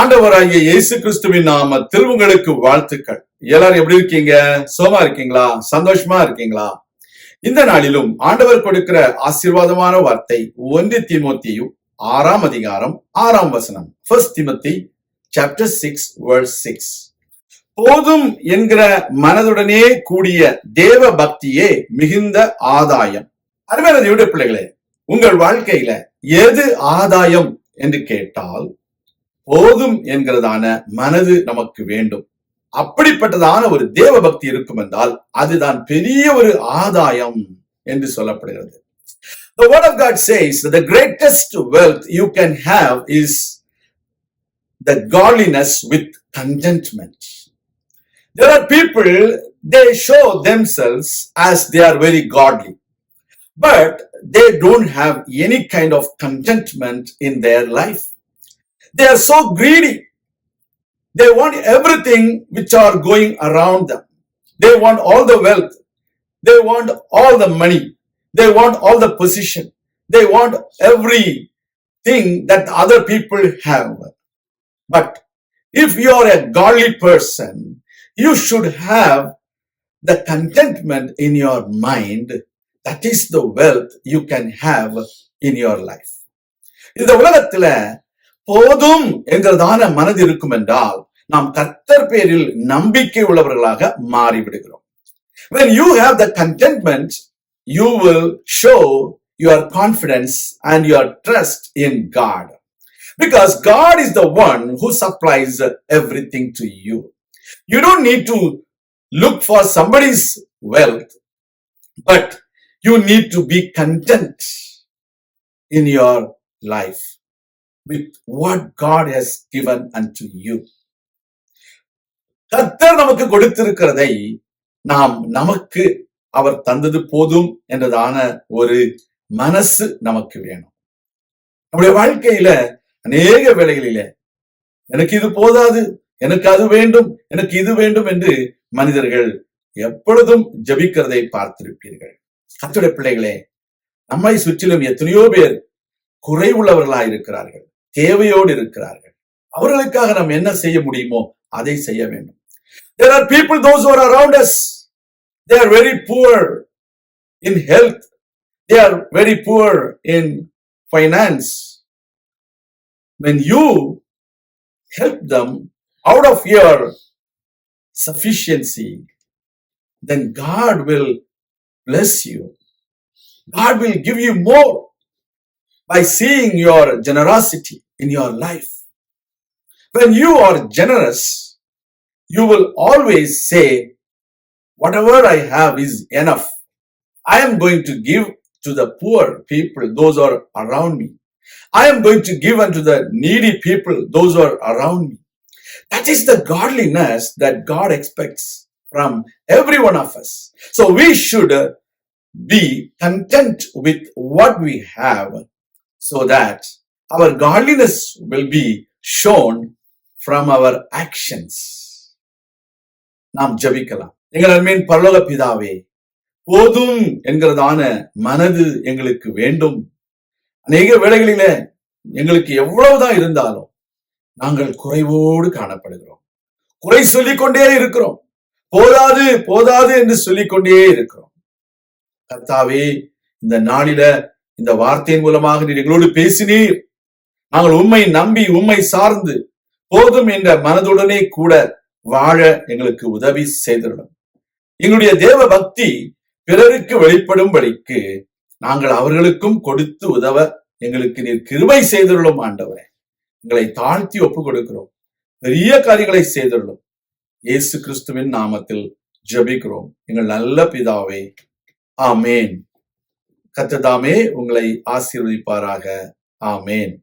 ஆண்டவராகிய இயேசு கிறிஸ்துவின் நாமத்தில் உங்களுக்கு வாழ்த்துக்கள். எல்லாரும் எப்படி இருக்கீங்க? சோமா இருக்கீங்களா? சந்தோஷமா இருக்கீங்களா? இந்த நாளிலும் ஆண்டவர் கொடுக்கிற ஆசீர்வாதமான வார்த்தை 1 தீமோத்தேயு 6ஆம் அதிகாரம் 6ஆம் வசனம். 1 Timothy chapter 6 verse 6. போதும் என்கிற மனதுடனே கூடிய தேவ பக்தியே மிகுந்த ஆதாயம். அருமையான தேவனுடைய பிள்ளைகளே, உங்கள் வாழ்க்கையில எது ஆதாயம் என்று கேட்டால் போதும் என்கிறதான மனது நமக்கு வேண்டும். அப்படிப்பட்டதான ஒரு தேவ பக்தி இருக்கும் என்றால் அதுதான் பெரிய ஒரு ஆதாயம் என்று சொல்லப்படுகிறது. The word of God says that the greatest wealth you can have is the godliness with contentment. There are people, they show themselves as they are very godly, but they don't have any kind of contentment in their life. They are so greedy. They want everything which are going around them. They want all the wealth. They want all the money. They want all the position. They want everything that other people have. But if you are a godly person, you should have the contentment in your mind. That is the wealth you can have in your life. இந்த உலகத்துல போதும் என்கிறதான மனது இருக்கும் என்றால் நாம் கர்த்தர் பேரில் நம்பிக்கை உள்ளவர்களாக மாறிவிடுகிறோம். When you have the contentment, you will show your confidence and your trust in God. Because God is the one who supplies everything to you. You don't need to look for somebody's wealth, but you need to be content in your life with what God has given unto you. கர்த்தர் நமக்கு கொடுத்திருக்கிறதை நாம் நமக்கு அவர் தந்தது போதும் என்றதான ஒரு மனசு நமக்கு வேணும். நம்முடைய வாழ்க்கையில அநேக வேளைகளில எனக்கு இது போதாது, எனக்கு அது வேண்டும், எனக்கு இது வேண்டும் என்று மனிதர்கள் எப்பொழுதும் ஜெபிக்கிறதை பார்த்திருப்பீர்கள். கர்த்தருடைய பிள்ளைகளே, நம்மை சுற்றிலும் எத்தனையோ பேர் குறைவுள்ளவர்களாய் இருக்கிறார்கள், தேவையோடு இருக்கிறார்கள். அவர்களுக்காக நாம் என்ன செய்ய முடியுமோ அதை செய்ய வேண்டும். There are people, those who are around us, they are very poor in health, they are very poor in finance. When you help them out of your sufficiency, then God will bless you. God will give you more by seeing your generosity in your life. When you are generous, you will always say, whatever I have is enough. I am going to give to the poor people, those who are around me. I am going to give unto the needy people, those who are around me. That is the godliness that God expects from every one of us. So we should be content with what we have, so that our godliness will be shown from our actions. நாம் ஜெபிக்கலாம். எங்கள் அன்பின் பரலோக பிதாவே, போதும் என்கிறதான மனது எங்களுக்கு வேண்டும். அநேக வேளைகளில எங்களுக்கு எவ்வளவுதான் இருந்தாலும் நாங்கள் குறைவோடு காணப்படுகிறோம். குறை சொல்லிக்கொண்டே இருக்கிறோம். போதாது போதாது என்று சொல்லிக்கொண்டே இருக்கிறோம். கர்த்தாவே, இந்த நாளில இந்த வார்த்தையின் மூலமாக நீர் எங்களோடு பேசினீர். நாங்கள் உம்மை நம்பி உம்மை சார்ந்து போதும் என்ற மனதுடனே கூட வாழ எங்களுக்கு உதவி செய்திருந்தோம். எங்களுடைய தேவ பக்தி பிறருக்கு வெளிப்படும்படிக்கு நாங்கள் அவர்களுக்கும் கொடுத்து உதவ எங்களுக்கு நீர் கிருபை செய்திருந்தோம். ஆண்டவரே, எங்களை தாழ்த்தி ஒப்புக் கொடுக்கிறோம். பெரிய காரியங்களை செய்திருந்தோம். இயேசு கிறிஸ்துவின் நாமத்தில் ஜெபிக்கிறோம் எங்கள் நல்ல பிதாவே, ஆமேன். கர்த்தர் தாமே உங்களை ஆசீர்வதிப்பாராக. ஆமேன்.